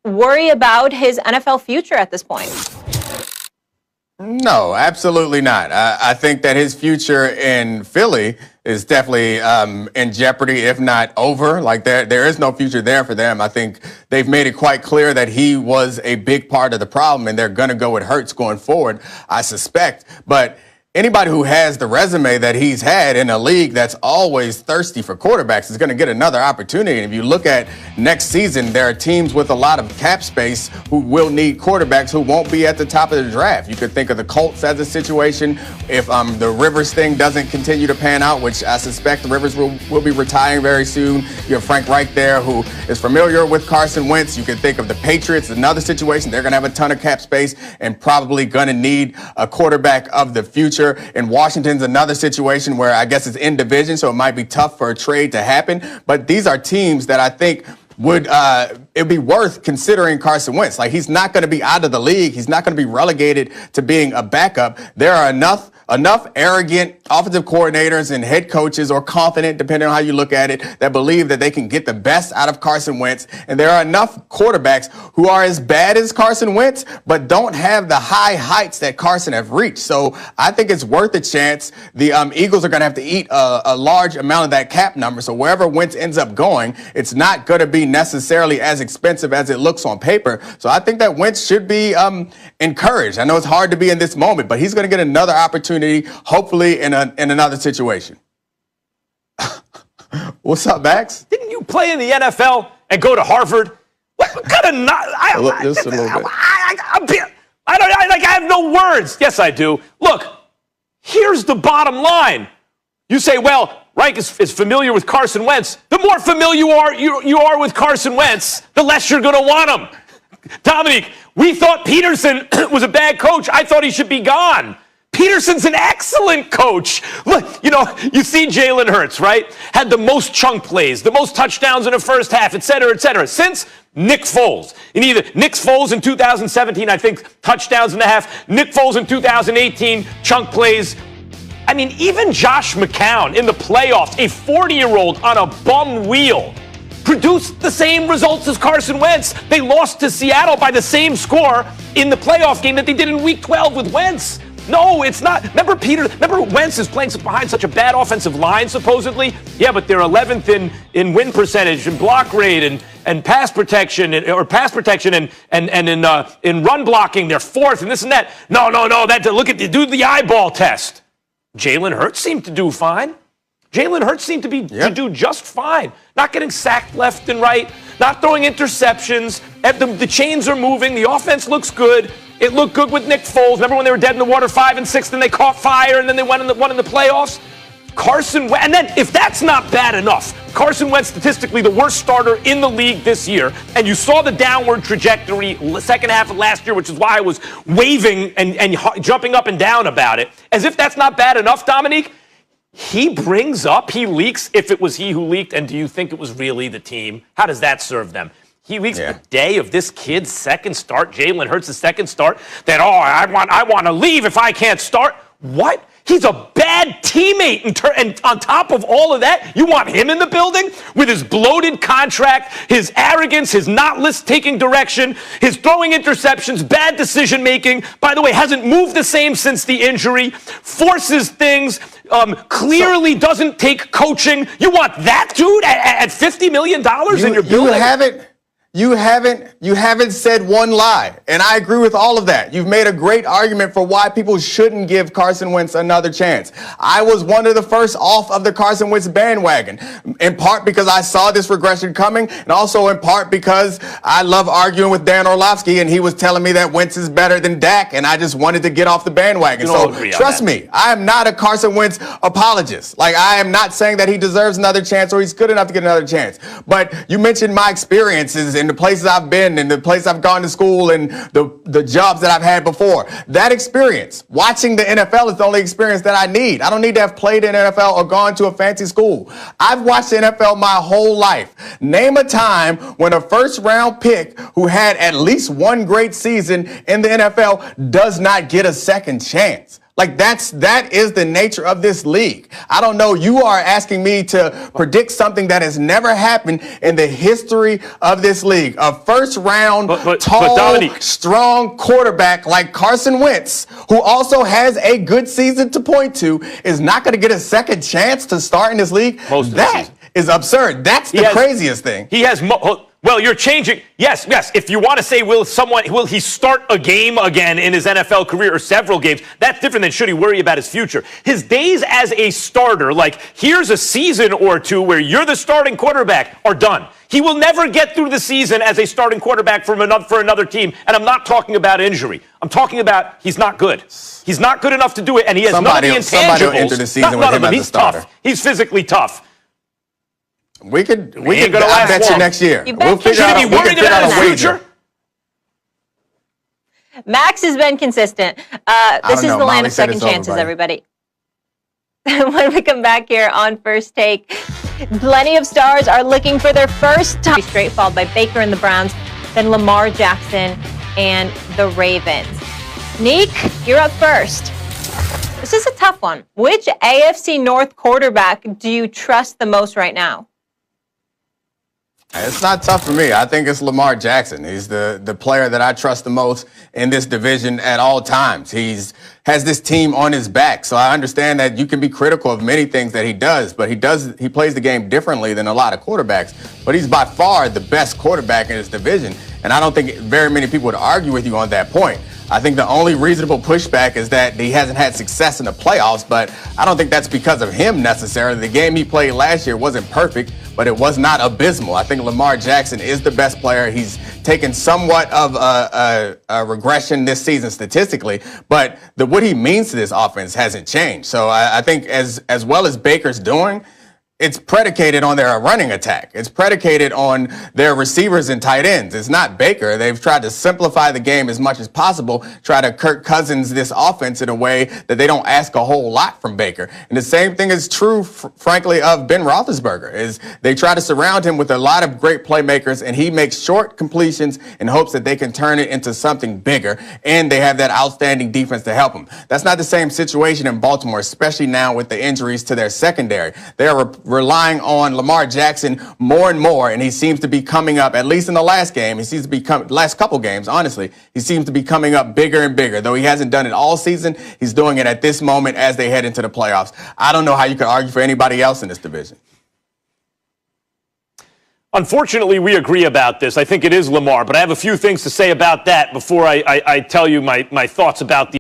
worry about his NFL future at this point? No, absolutely not. I think that his future in Philly is definitely in jeopardy, if not over. Like there is no future there for them. I think they've made it quite clear that he was a big part of the problem, and they're going to go with Hurts going forward, I suspect. But anybody who has the resume that he's had in a league that's always thirsty for quarterbacks is going to get another opportunity. And if you look at next season, there are teams with a lot of cap space who will need quarterbacks who won't be at the top of the draft. You could think of the Colts as a situation. If the Rivers thing doesn't continue to pan out, which I suspect Rivers will be retiring very soon. You have Frank Reich there, who is familiar with Carson Wentz. You can think of the Patriots, another situation. They're going to have a ton of cap space and probably going to need a quarterback of the future. And Washington's another situation where I guess it's in division, so it might be tough for a trade to happen. But these are teams that I think would it'd be worth considering Carson Wentz. Like, he's not going to be out of the league. He's not going to be relegated to being a backup. There are enough arrogant offensive coordinators and head coaches, or confident, depending on how you look at it, that believe that they can get the best out of Carson Wentz. And there are enough quarterbacks who are as bad as Carson Wentz, but don't have the high heights that Carson have reached. So I think it's worth a chance. The Eagles are going to have to eat a large amount of that cap number. So wherever Wentz ends up going, it's not going to be necessarily as expensive as it looks on paper. So I think that Wentz should be encouraged. I know it's hard to be in this moment, but he's going to get another opportunity, hopefully in another situation. What's up, Max? Didn't you play in the NFL and go to Harvard? What kind of just a little bit. I have no words. Yes, I do. Look, here's the bottom line. You say, well, Reich is familiar with Carson Wentz. The more familiar you are with Carson Wentz, the less you're going to want him. Dominique, we thought Peterson was a bad coach. I thought he should be gone. Peterson's an excellent coach. Look, you see Jalen Hurts, right? Had the most chunk plays, the most touchdowns in the first half, et cetera, since Nick Foles. In either Nick Foles in 2017, I think, touchdowns and a half. Nick Foles in 2018, chunk plays. I mean, even Josh McCown in the playoffs, a 40-year-old on a bum wheel, produced the same results as Carson Wentz. They lost to Seattle by the same score in the playoff game that they did in Week 12 with Wentz. No, it's not. Remember Wentz is playing behind such a bad offensive line, supposedly? Yeah, but they're 11th in win percentage and block rate and pass protection and in run blocking, they're 4th and this and that. No. Do the eyeball test. Jalen Hurts seemed to do fine. Jalen Hurts seemed to do just fine. Not getting sacked left and right, not throwing interceptions. The chains are moving. The offense looks good. It looked good with Nick Foles. Remember when they were dead in the water 5 and 6, then they caught fire, and then they won in the playoffs? Carson Wentz, and then if that's not bad enough, Carson Wentz statistically the worst starter in the league this year, and you saw the downward trajectory second half of last year, which is why I was waving and jumping up and down about it. As if that's not bad enough, Dominique, he leaks, if it was he who leaked, and do you think it was really the team? How does that serve them? He leaks the day of this kid's second start, Jalen Hurts' second start, that, I want to leave if I can't start. What? He's a bad teammate. And on top of all of that, you want him in the building with his bloated contract, his arrogance, his not taking direction, his throwing interceptions, bad decision making. By the way, hasn't moved the same since the injury, forces things, clearly doesn't take coaching. You want that dude at $50 million in your building? You haven't said one lie, and I agree with all of that. You've made a great argument for why people shouldn't give Carson Wentz another chance. I was one of the first off of the Carson Wentz bandwagon, in part because I saw this regression coming, and also in part because I love arguing with Dan Orlovsky, and he was telling me that Wentz is better than Dak, and I just wanted to get off the bandwagon. So trust me, I am not a Carson Wentz apologist. Like, I am not saying that he deserves another chance or he's good enough to get another chance. But you mentioned my experiences in the places I've been and the place I've gone to school and the jobs that I've had before. That experience, watching the NFL, is the only experience that I need. I don't need to have played in NFL or gone to a fancy school. I've watched the NFL my whole life. Name a time when a first-round pick who had at least one great season in the NFL does not get a second chance. Like that is the nature of this league. I don't know. You are asking me to predict something that has never happened in the history of this league. A first round, tall, Dominique, strong quarterback like Carson Wentz, who also has a good season to point to, is not going to get a second chance to start in this league. That is absurd. That's the craziest thing. He has well, you're changing. Yes. If you want to say, will he start a game again in his NFL career or several games? That's different than should he worry about his future. His days as a starter, like here's a season or two where you're the starting quarterback, are done. He will never get through the season as a starting quarterback for another team. And I'm not talking about injury. I'm talking about he's not good. He's not good enough to do it, and he has none of the intangibles. Somebody will enter the season with him as a starter. Tough. He's physically tough. We could I bet you next year. We'll figure out a wager. Max has been consistent. This is the land of second chances, everybody. When we come back here on First Take, plenty of stars are looking for their first time straight, followed by Baker and the Browns, then Lamar Jackson and the Ravens. Neek, you're up first. This is a tough one. Which AFC North quarterback do you trust the most right now? It's not tough for me. I think it's Lamar Jackson. He's the player that I trust the most in this division at all times. Has this team on his back. So I understand that you can be critical of many things that he does, but he plays the game differently than a lot of quarterbacks. But he's by far the best quarterback in his division. And I don't think very many people would argue with you on that point. I think the only reasonable pushback is that he hasn't had success in the playoffs, but I don't think that's because of him necessarily. The game he played last year wasn't perfect, but it was not abysmal. I think Lamar Jackson is the best player. He's taken somewhat of a regression this season statistically, but what he means to this offense hasn't changed. So I think as well as Baker's doing, it's predicated on their running attack. It's predicated on their receivers and tight ends. It's not Baker. They've tried to simplify the game as much as possible, try to Kirk Cousins this offense in a way that they don't ask a whole lot from Baker. And the same thing is true, frankly, of Ben Roethlisberger. Is they try to surround him with a lot of great playmakers, and he makes short completions in hopes that they can turn it into something bigger, and they have that outstanding defense to help him. That's not the same situation in Baltimore, especially now with the injuries to their secondary. They are relying on Lamar Jackson more and more, and he seems to be coming up, at least in the last game, last couple games, honestly, he seems to be coming up bigger and bigger. Though he hasn't done it all season, he's doing it at this moment as they head into the playoffs. I don't know how you could argue for anybody else in this division. Unfortunately, we agree about this. I think it is Lamar, but I have a few things to say about that before I tell you my thoughts about the